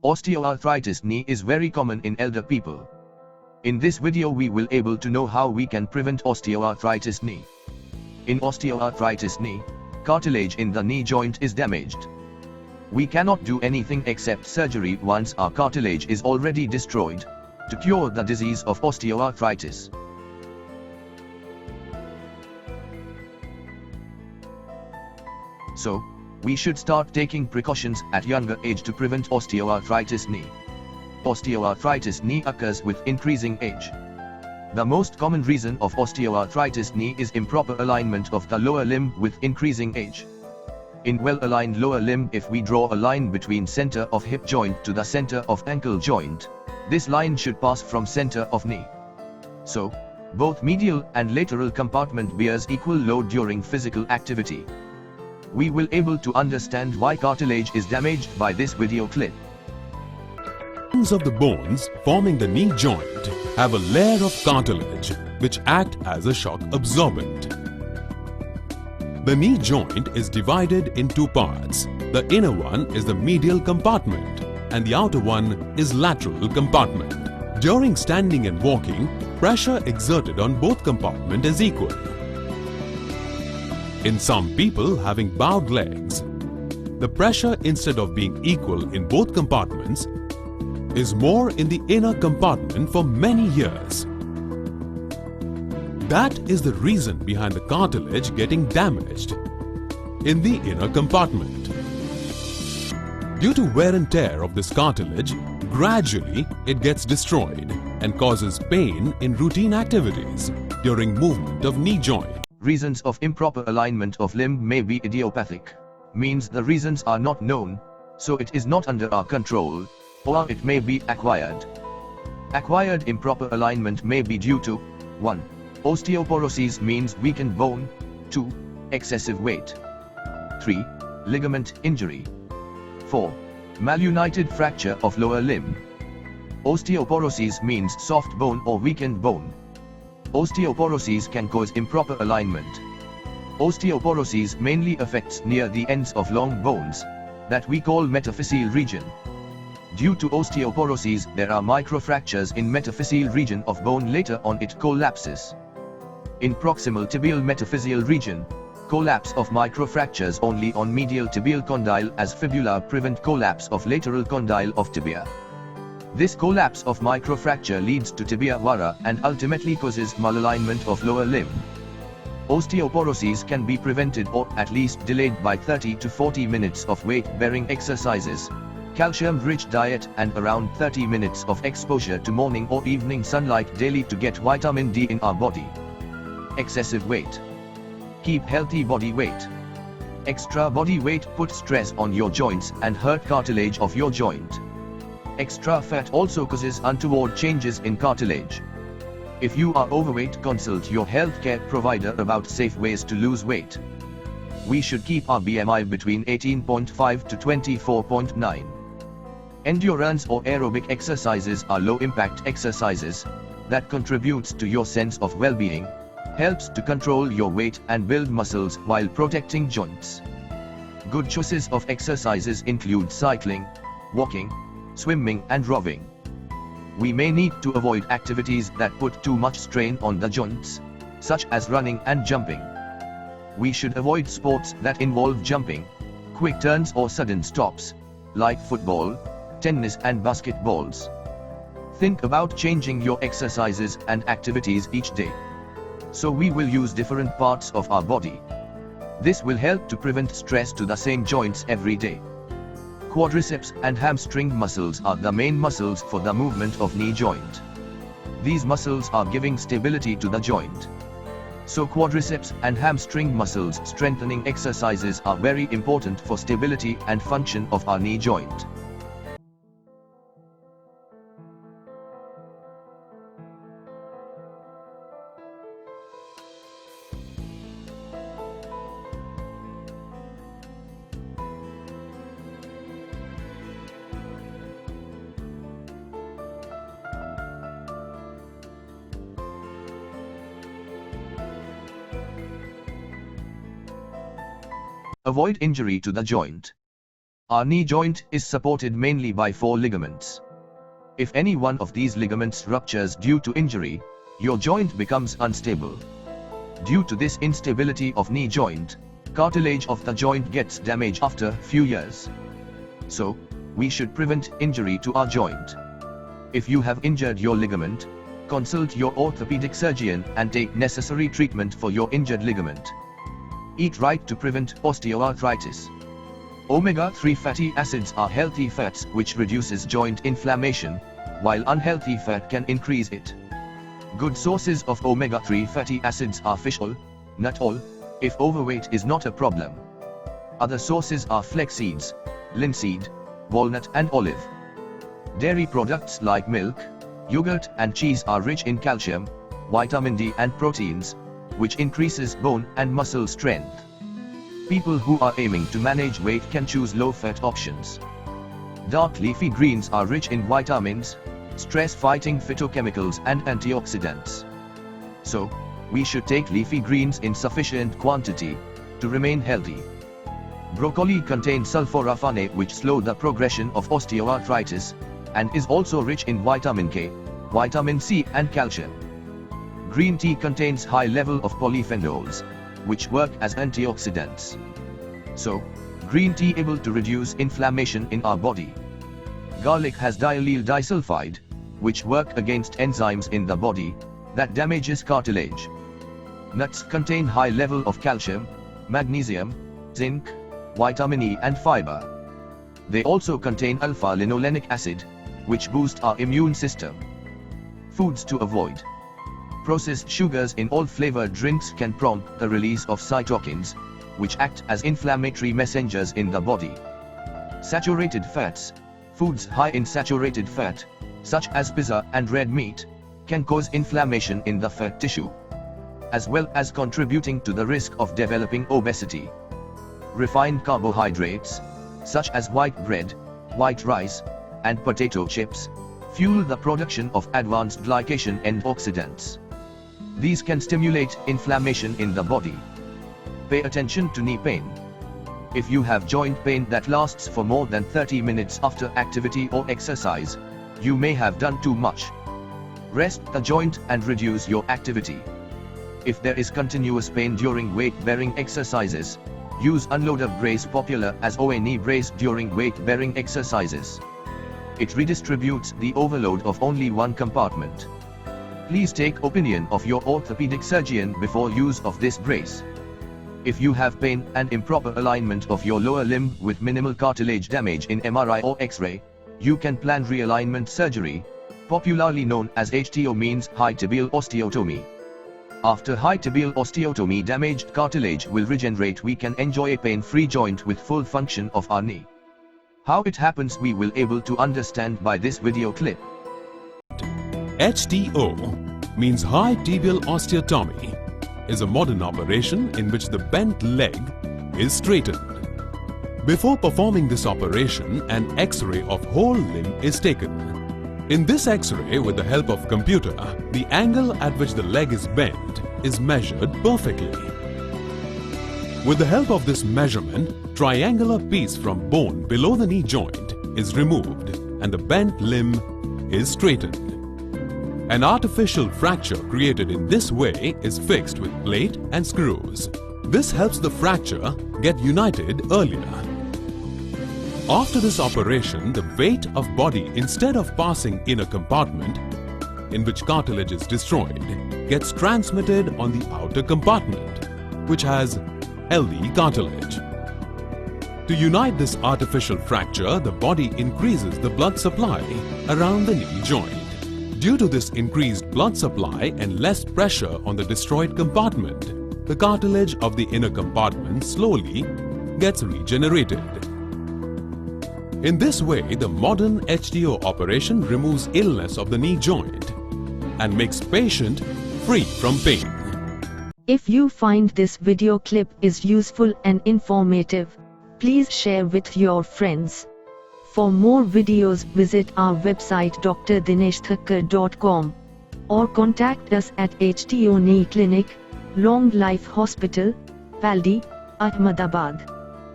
Osteoarthritis knee is very common in elder people. In this video we will able to know how we can prevent osteoarthritis knee. In osteoarthritis knee, cartilage in the knee joint is damaged. We cannot do anything except surgery once our cartilage is already destroyed, to cure the disease of osteoarthritis. So, we should start taking precautions at younger age to prevent osteoarthritis knee. Osteoarthritis knee occurs with increasing age. The most common reason of osteoarthritis knee is improper alignment of the lower limb with increasing age. In well-aligned lower limb, if we draw a line between center of hip joint to the center of ankle joint, this line should pass from center of knee. So, both medial and lateral compartment bears equal load during physical activity. We will able to understand why cartilage is damaged by this video clip. Ends of the bones forming the knee joint have a layer of cartilage which act as a shock absorbent. The knee joint is divided in two parts. The inner one is the medial compartment and the outer one is lateral compartment. During standing and walking, pressure exerted on both compartments is equal. In some people having bowed legs, the pressure, instead of being equal in both compartments, is more in the inner compartment for many years. That is the reason behind the cartilage getting damaged in the inner compartment. Due to wear and tear of this cartilage, gradually it gets destroyed and causes pain in routine activities during movement of knee joint. Reasons of improper alignment of limb may be idiopathic, means the reasons are not known, so it is not under our control, or it may be acquired. Acquired improper alignment may be due to 1. Osteoporosis means weakened bone, 2. Excessive weight, 3. Ligament injury, 4. Malunited fracture of lower limb. Osteoporosis means soft bone or weakened bone. Osteoporosis can cause improper alignment. Osteoporosis mainly affects near the ends of long bones, that we call metaphyseal region. Due to osteoporosis, there are microfractures in metaphyseal region of bone. Later on it collapses. In proximal tibial metaphyseal region, collapse of microfractures only on medial tibial condyle as fibula prevent collapse of lateral condyle of tibia. This collapse of microfracture leads to tibia vara and ultimately causes malalignment of lower limb. Osteoporosis can be prevented or at least delayed by 30 to 40 minutes of weight-bearing exercises, calcium-rich diet and around 30 minutes of exposure to morning or evening sunlight daily to get vitamin D in our body. Excessive weight. Keep healthy body weight. Extra body weight puts stress on your joints and hurt cartilage of your joint. Extra fat also causes untoward changes in cartilage. If you are overweight, consult your healthcare provider about safe ways to lose weight. We should keep our BMI between 18.5 to 24.9. Endurance or aerobic exercises are low-impact exercises that contributes to your sense of well-being, helps to control your weight and build muscles while protecting joints. Good choices of exercises include cycling, walking, swimming and rowing. We may need to avoid activities that put too much strain on the joints, such as running and jumping. We should avoid sports that involve jumping, quick turns or sudden stops, like football, tennis and basketballs. Think about changing your exercises and activities each day. So we will use different parts of our body. This will help to prevent stress to the same joints every day. Quadriceps and hamstring muscles are the main muscles for the movement of knee joint. These muscles are giving stability to the joint. So quadriceps and hamstring muscles strengthening exercises are very important for stability and function of our knee joint. Avoid injury to the joint. Our knee joint is supported mainly by 4 ligaments. If any one of these ligaments ruptures due to injury, your joint becomes unstable. Due to this instability of knee joint, cartilage of the joint gets damaged after few years. So, we should prevent injury to our joint. If you have injured your ligament, consult your orthopedic surgeon and take necessary treatment for your injured ligament. Eat right to prevent osteoarthritis. Omega-3 fatty acids are healthy fats which reduces joint inflammation, while unhealthy fat can increase it. Good sources of omega-3 fatty acids are fish oil, nut oil, if overweight is not a problem. Other sources are flax seeds, linseed, walnut and olive. Dairy products like milk, yogurt and cheese are rich in calcium, vitamin D and proteins, which increases bone and muscle strength. People who are aiming to manage weight can choose low-fat options. Dark leafy greens are rich in vitamins, stress-fighting phytochemicals and antioxidants. So, we should take leafy greens in sufficient quantity to remain healthy. Broccoli contains sulforaphane which slow the progression of osteoarthritis, and is also rich in vitamin K, vitamin C and calcium. Green tea contains high level of polyphenols, which work as antioxidants. So, green tea able to reduce inflammation in our body. Garlic has diallyl disulfide, which work against enzymes in the body that damages cartilage. Nuts contain high level of calcium, magnesium, zinc, vitamin E and fiber. They also contain alpha-linolenic acid, which boost our immune system. Foods to avoid. Processed sugars in all flavored drinks can prompt the release of cytokines, which act as inflammatory messengers in the body. Saturated fats, foods high in saturated fat, such as pizza and red meat, can cause inflammation in the fat tissue, as well as contributing to the risk of developing obesity. Refined carbohydrates, such as white bread, white rice, and potato chips, fuel the production of advanced glycation end oxidants. These can stimulate inflammation in the body. Pay attention to knee pain. If you have joint pain that lasts for more than 30 minutes after activity or exercise, you may have done too much. Rest the joint and reduce your activity. If there is continuous pain during weight-bearing exercises, use unloader brace, popular as OA knee brace during weight-bearing exercises. It redistributes the overload of only one compartment. Please take opinion of your orthopedic surgeon before use of this brace. If you have pain and improper alignment of your lower limb with minimal cartilage damage in MRI or X-ray, you can plan realignment surgery, popularly known as HTO, means high tibial osteotomy. After high tibial osteotomy, damaged cartilage will regenerate. We can enjoy a pain-free joint with full function of our knee. How it happens we will able to understand by this video clip. HTO means high tibial osteotomy, is a modern operation in which the bent leg is straightened. Before performing this operation, an X-ray of whole limb is taken. In this X-ray, with the help of computer, the angle at which the leg is bent is measured perfectly. With the help of this measurement, triangular piece from bone below the knee joint is removed and the bent limb is straightened. An artificial fracture created in this way is fixed with plate and screws. This helps the fracture get united earlier. After this operation, the weight of body, instead of passing in a compartment in which cartilage is destroyed, gets transmitted on the outer compartment, which has healthy cartilage. To unite this artificial fracture, the body increases the blood supply around the knee joint. Due to this increased blood supply and less pressure on the destroyed compartment, the cartilage of the inner compartment slowly gets regenerated. In this way, the modern HTO operation removes illness of the knee joint and makes patient free from pain. If you find this video clip is useful and informative, please share with your friends. For more videos, visit our website drdinesthakkar.com or contact us at HTO Knee Clinic, Long Life Hospital, Paldi, Ahmedabad.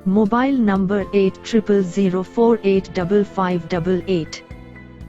Mobile number 8000485588.